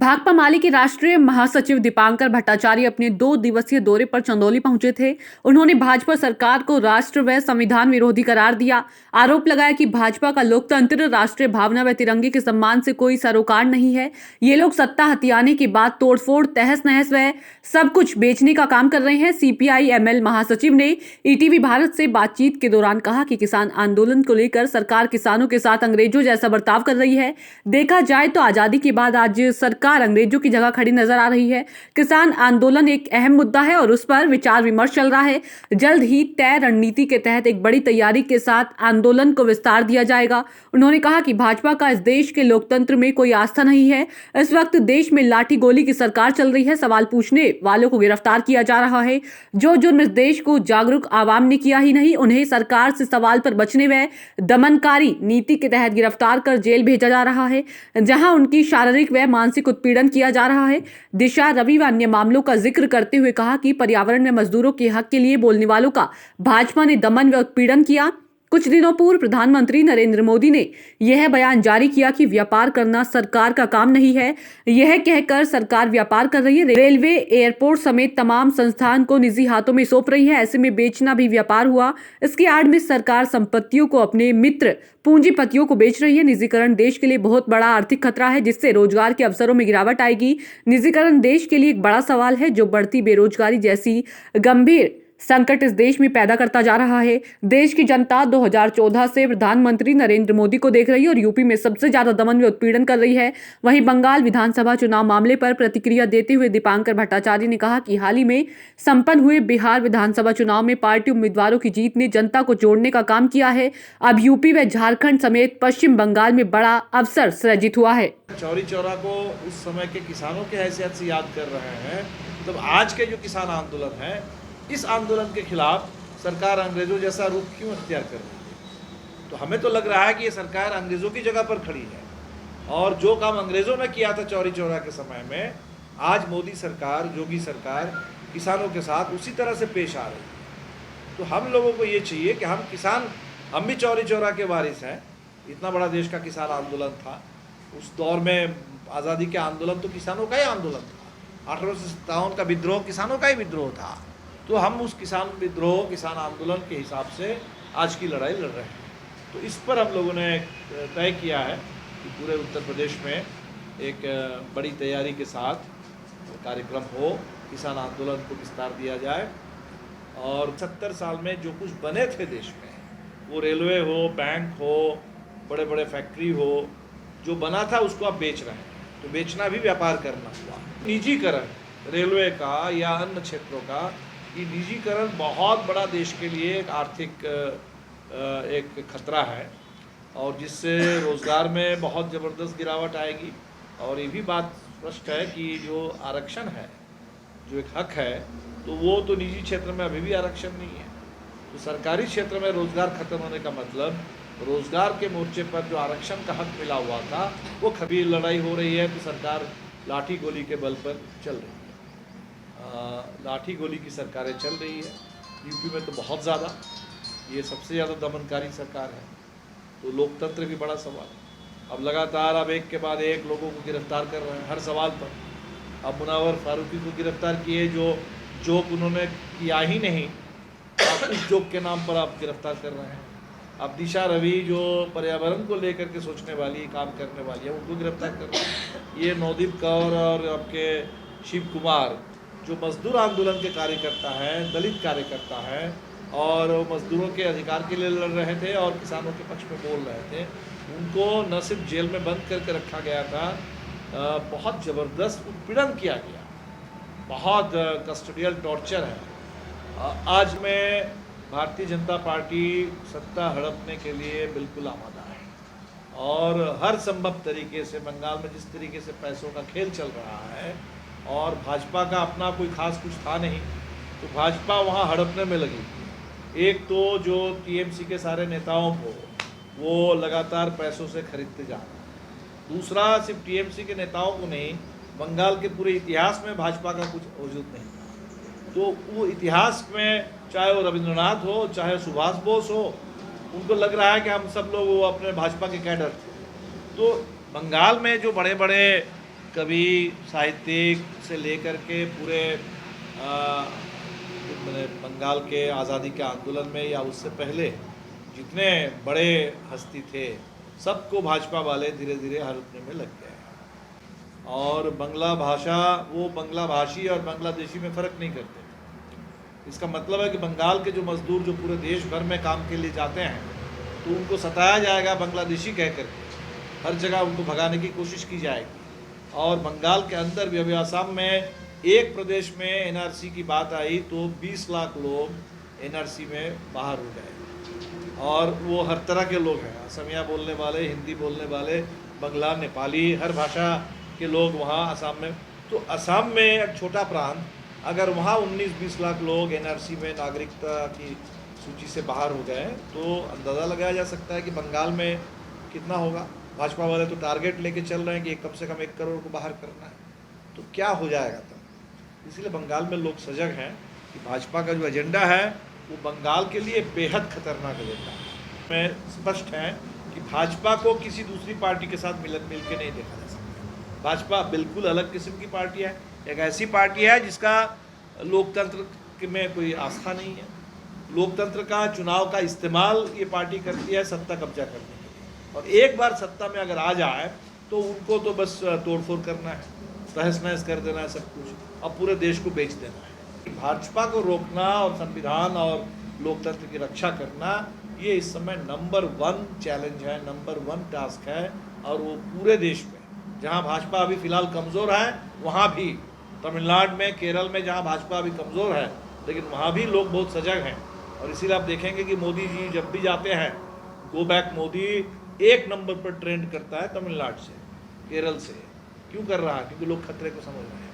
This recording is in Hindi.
भाकपा माले के राष्ट्रीय महासचिव दीपांकर भट्टाचार्य अपने 2 दिवसीय दौरे पर चंदौली पहुंचे थे। उन्होंने भाजपा सरकार को राष्ट्र व संविधान विरोधी करार दिया। आरोप लगाया कि भाजपा का लोकतंत्र, राष्ट्रीय भावना व तिरंगे के सम्मान से कोई सरोकार नहीं है। ये लोग सत्ता हथियाने के बाद तोड़फोड़, तहस नहस व सब कुछ बेचने का काम कर रहे हैं। सीपीआई एमएल महासचिव ने ईटीवी भारत से बातचीत के दौरान कहा कि किसान आंदोलन को लेकर सरकार किसानों के साथ अंग्रेजों जैसा बर्ताव कर रही है। देखा जाए तो आजादी के बाद आज सरकार अंग्रेजों की जगह खड़ी नजर आ रही है। किसान आंदोलन एक अहम मुद्दा है और उस पर विचार विमर्श चल रहा है। जल्द ही तय रणनीति के तहत एक बड़ी तैयारी के साथ आंदोलन को विस्तार दिया जाएगा। उन्होंने कहा कि भाजपा का इस देश के लोकतंत्र में कोई आस्था नहीं है। इस वक्त देश में लाठी गोली की सरकार चल रही है। सवाल पूछने वालों को गिरफ्तार किया जा रहा है। जो जुर्म इस देश को जागरूक आवाम ने किया ही नहीं, उन्हें सरकार से सवाल पर बचने व दमनकारी नीति के तहत गिरफ्तार कर जेल भेजा जा रहा है, जहां उनकी शारीरिक व मानसिक उत्पीड़न किया जा रहा है। दिशा रवि व अन्य मामलों का जिक्र करते हुए कहा कि पर्यावरण में मजदूरों के हक के लिए बोलने वालों का भाजपा ने दमन व उत्पीड़न किया। कुछ दिनों पूर्व प्रधानमंत्री नरेंद्र मोदी ने यह बयान जारी किया कि व्यापार करना सरकार का काम नहीं है। यह कहकर सरकार व्यापार कर रही है। रेलवे, एयरपोर्ट समेत तमाम संस्थान को निजी हाथों में सौंप रही है। ऐसे में बेचना भी व्यापार हुआ। इसकी आड़ में सरकार संपत्तियों को अपने मित्र पूंजीपतियों को बेच रही है। निजीकरण देश के लिए बहुत बड़ा आर्थिक खतरा है, जिससे रोजगार के अवसरों में गिरावट आएगी। निजीकरण देश के लिए एक बड़ा सवाल है, जो बढ़ती बेरोजगारी जैसी गंभीर संकट इस देश में पैदा करता जा रहा है। देश की जनता 2014 से प्रधानमंत्री नरेंद्र मोदी को देख रही है और यूपी में सबसे ज्यादा दमन व उत्पीड़न कर रही है। वहीं बंगाल विधानसभा चुनाव मामले पर प्रतिक्रिया देते हुए दीपांकर भट्टाचार्य ने कहा कि हाल ही में संपन्न हुए बिहार विधानसभा चुनाव में पार्टी उम्मीदवारों की जीत ने जनता को जोड़ने का काम किया है। अब यूपी व झारखंड समेत पश्चिम बंगाल में बड़ा अवसर सृजित हुआ है। चौरी चौरा को उस समय के किसानों की हैसियत से याद कर रहे हैं, तब आज के जो किसान आंदोलन है, इस आंदोलन के खिलाफ सरकार अंग्रेजों जैसा रूप क्यों अख्तियार कर रही है? तो हमें तो लग रहा है कि ये सरकार अंग्रेजों की जगह पर खड़ी है और जो काम अंग्रेजों ने किया था चौरी चौरा के समय में, आज मोदी सरकार, योगी सरकार किसानों के साथ उसी तरह से पेश आ रही है। तो हम लोगों को ये चाहिए कि हम किसान, हम भी चौरी चौरा के वारिस हैं। इतना बड़ा देश का किसान आंदोलन था। उस दौर में आज़ादी के आंदोलन तो किसानों का ही आंदोलन था। 1857 का विद्रोह किसानों का ही विद्रोह था। तो हम उस किसान विद्रोह, किसान आंदोलन के हिसाब से आज की लड़ाई लड़ रहे हैं। तो इस पर हम लोगों ने तय किया है कि पूरे उत्तर प्रदेश में एक बड़ी तैयारी के साथ कार्यक्रम हो, किसान आंदोलन को विस्तार दिया जाए और 70 साल में जो कुछ बने थे देश में, वो रेलवे हो, बैंक हो, बड़े बड़े फैक्ट्री हो, जो बना था उसको आप बेच रहे हैं। तो बेचना भी व्यापार करना हुआ। निजीकरण रेलवे का या अन्य क्षेत्रों का, ये निजीकरण बहुत बड़ा देश के लिए एक आर्थिक एक खतरा है और जिससे रोज़गार में बहुत ज़बरदस्त गिरावट आएगी। और ये भी बात स्पष्ट है कि जो आरक्षण है, जो एक हक है, तो वो तो निजी क्षेत्र में अभी भी आरक्षण नहीं है। तो सरकारी क्षेत्र में रोज़गार खत्म होने का मतलब रोज़गार के मोर्चे पर जो आरक्षण का हक मिला हुआ था, वो कभी लड़ाई हो रही है तो सरकार लाठी गोली के बल पर चल रही है। लाठी गोली की सरकारें चल रही है यूपी में तो बहुत ज़्यादा, ये सबसे ज़्यादा दमनकारी सरकार है। तो लोकतंत्र भी बड़ा सवाल है। अब लगातार अब एक के बाद एक लोगों को गिरफ्तार कर रहे हैं हर सवाल पर। अब मुनावर फारूकी को गिरफ्तार किए, जो जोक उन्होंने किया ही नहीं, अब उस जोक के नाम पर आप गिरफ्तार कर रहे हैं। अब दिशा रवि जो पर्यावरण को लेकर के सोचने वाली, काम करने वाली है, उनको गिरफ्तार कर रहे हैं। ये नवदीप कौर और आपके शिव कुमार जो मजदूर आंदोलन के कार्यकर्ता हैं, दलित कार्यकर्ता हैं और मजदूरों के अधिकार के लिए लड़ रहे थे और किसानों के पक्ष में बोल रहे थे, उनको न सिर्फ जेल में बंद करके रखा गया था, बहुत ज़बरदस्त उत्पीड़न किया गया, बहुत कस्टोडियल टॉर्चर है। आज में भारतीय जनता पार्टी सत्ता हड़पने के लिए बिल्कुल आमादा है और हर संभव तरीके से बंगाल में जिस तरीके से पैसों का खेल चल रहा है और भाजपा का अपना कोई खास कुछ था नहीं, तो भाजपा वहाँ हड़पने में लगी। एक तो जो टीएमसी के सारे नेताओं को वो लगातार पैसों से खरीदते जा रहे हैं। दूसरा, सिर्फ टीएमसी के नेताओं को नहीं, बंगाल के पूरे इतिहास में भाजपा का कुछ वजूद नहीं था। तो वो इतिहास में चाहे वो रविंद्रनाथ हो, चाहे सुभाष बोस हो, उनको लग रहा है कि हम सब लोग वो अपने भाजपा के कैडर थे। तो बंगाल में जो बड़े बड़े कवि साहित्यिक से लेकर के पूरे मैंने बंगाल के आज़ादी के आंदोलन में या उससे पहले जितने बड़े हस्ती थे सबको भाजपा वाले धीरे धीरे हरपने में लग गए हैं। और बांग्ला भाषा, वो बांग्ला भाषी और बांग्लादेशी में फ़र्क नहीं करते थे। इसका मतलब है कि बंगाल के जो मज़दूर जो पूरे देश भर में काम के लिए जाते हैं तो उनको सताया जाएगा बांग्लादेशी कह करके, हर जगह उनको भगाने की कोशिश की जाएगी। और बंगाल के अंदर भी अभी असम में एक प्रदेश में एनआरसी की बात आई तो 20 लाख लोग एनआरसी में बाहर हो गए। और वो हर तरह के लोग हैं, असमिया बोलने वाले, हिंदी बोलने वाले, बंगला, नेपाली, हर भाषा के लोग वहाँ असम में। तो असम में एक छोटा प्रांत, अगर वहाँ 19-20 लाख लोग एनआरसी में नागरिकता की सूची से बाहर हो गए तो अंदाज़ा लगाया जा सकता है कि बंगाल में कितना होगा। भाजपा वाले तो टारगेट लेके चल रहे हैं कि कम से कम 1 करोड़ को बाहर करना है, तो क्या हो जाएगा तब। इसलिए बंगाल में लोग सजग हैं कि भाजपा का जो एजेंडा है वो बंगाल के लिए बेहद खतरनाक एजेंडा है। में स्पष्ट है कि भाजपा को किसी दूसरी पार्टी के साथ मिल के नहीं देखा जा सकता। भाजपा बिल्कुल अलग किस्म की पार्टी है, एक ऐसी पार्टी है जिसका लोकतंत्र में कोई आस्था नहीं है। लोकतंत्र का, चुनाव का इस्तेमाल ये पार्टी करती है सत्ता कब्जा करने के लिए, और एक बार सत्ता में अगर आ जाए तो उनको तो बस तोड़फोड़ करना है, तहस नहस कर देना है सब कुछ, और पूरे देश को बेच देना है। भाजपा को रोकना और संविधान और लोकतंत्र की रक्षा करना ये इस समय नंबर 1 चैलेंज है, नंबर 1 टास्क है। और वो पूरे देश में, जहाँ भाजपा अभी फ़िलहाल कमज़ोर है वहाँ भी, तमिलनाडु में, केरल में जहाँ भाजपा अभी कमज़ोर है लेकिन वहाँ भी लोग बहुत सजग हैं। और इसीलिए आप देखेंगे कि मोदी जी जब भी जाते हैं, गो बैक मोदी 1 नंबर पर ट्रेंड करता है तमिलनाडु से, केरल से। क्यों कर रहा है? क्योंकि लोग खतरे को समझ रहे हैं।